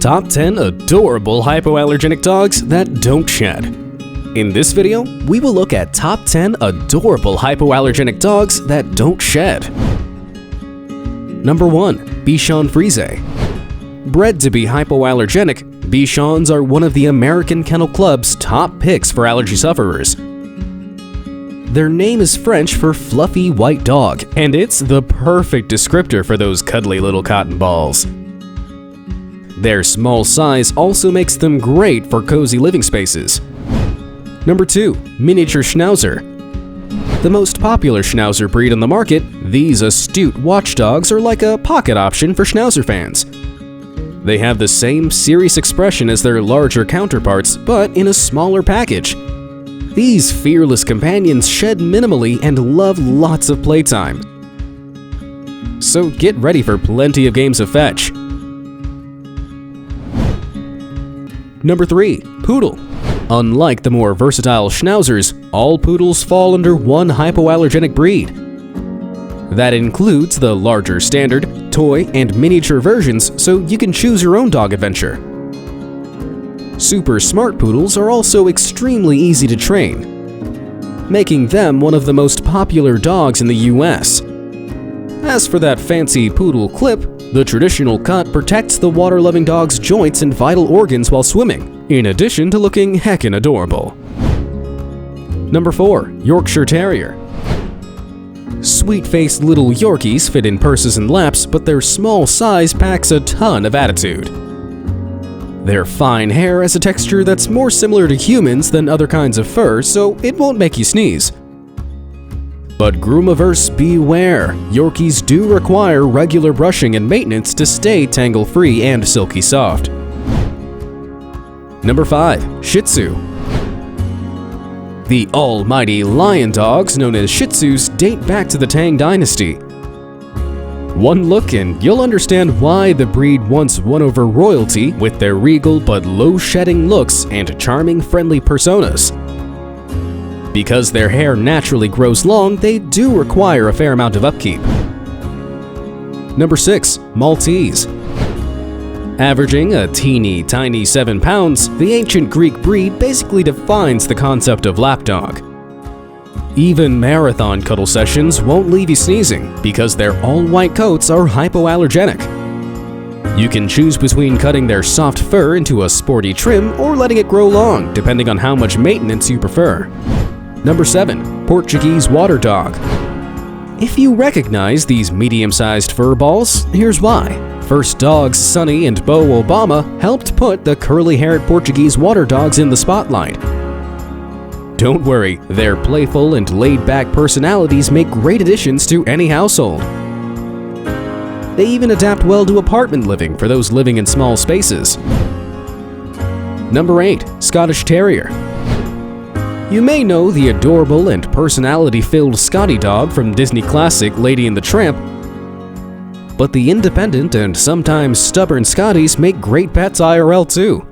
Top 10 adorable hypoallergenic dogs that don't shed. In this video, we will look at top 10 adorable hypoallergenic dogs that don't shed. Number 1. Bichon Frise. Bred to be hypoallergenic, Bichons are one of the American Kennel Club's top picks for allergy sufferers. Their name is French for fluffy white dog, and it's the perfect descriptor for those cuddly little cotton balls. Their small size also makes them great for cozy living spaces. Number 2. Miniature Schnauzer. The most popular Schnauzer breed on the market, these astute watchdogs are like a pocket option for Schnauzer fans. They have the same serious expression as their larger counterparts, but in a smaller package. These fearless companions shed minimally and love lots of playtime. So get ready for plenty of games of fetch. Number 3. Poodle. Unlike the more versatile Schnauzers, all Poodles fall under one hypoallergenic breed. That includes the larger standard, toy, and miniature versions, so you can choose your own dog adventure. Super smart Poodles are also extremely easy to train, making them one of the most popular dogs in the US. As for that fancy Poodle clip, the traditional cut protects the water-loving dog's joints and vital organs while swimming, in addition to looking heckin' adorable. Number 4. Yorkshire Terrier. Sweet-faced little Yorkies fit in purses and laps, but their small size packs a ton of attitude. Their fine hair has a texture that's more similar to humans than other kinds of fur, so it won't make you sneeze. But groomiverse beware, Yorkies do require regular brushing and maintenance to stay tangle-free and silky soft. Number 5. Shih Tzu. The almighty lion dogs known as Shih Tzus date back to the Tang Dynasty. One look and you'll understand why the breed once won over royalty with their regal but low-shedding looks and charming friendly personas. Because their hair naturally grows long, they do require a fair amount of upkeep. Number 6. Maltese. Averaging a teeny tiny 7 pounds, the ancient Greek breed basically defines the concept of lapdog. Even marathon cuddle sessions won't leave you sneezing because their all-white coats are hypoallergenic. You can choose between cutting their soft fur into a sporty trim or letting it grow long, depending on how much maintenance you prefer. Number 7. Portuguese Water Dog. If you recognize these medium-sized fur balls, here's why. First dogs Sonny and Bo Obama helped put the curly-haired Portuguese water dogs in the spotlight. Don't worry, their playful and laid-back personalities make great additions to any household. They even adapt well to apartment living for those living in small spaces. Number 8. Scottish Terrier. You may know the adorable and personality-filled Scotty dog from Disney classic Lady and the Tramp, but the independent and sometimes stubborn Scotties make great pets IRL too.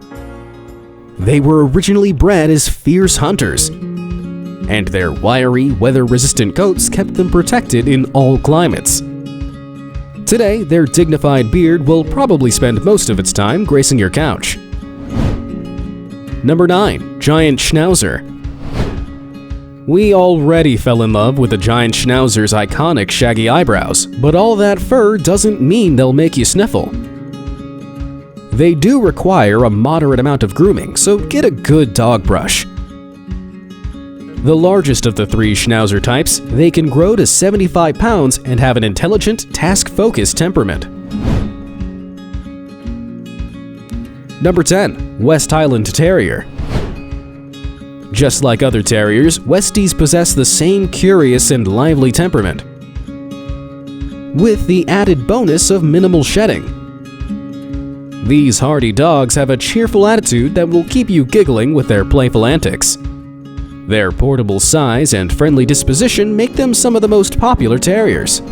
They were originally bred as fierce hunters, and their wiry, weather-resistant coats kept them protected in all climates. Today, their dignified beard will probably spend most of its time gracing your couch. Number 9. Giant Schnauzer. We already fell in love with the giant Schnauzer's iconic shaggy eyebrows, but all that fur doesn't mean they'll make you sniffle. They do require a moderate amount of grooming, so get a good dog brush. The largest of the 3 Schnauzer types, they can grow to 75 pounds and have an intelligent, task-focused temperament. Number 10. West Highland Terrier. Just like other terriers, Westies possess the same curious and lively temperament, with the added bonus of minimal shedding. These hardy dogs have a cheerful attitude that will keep you giggling with their playful antics. Their portable size and friendly disposition make them some of the most popular terriers.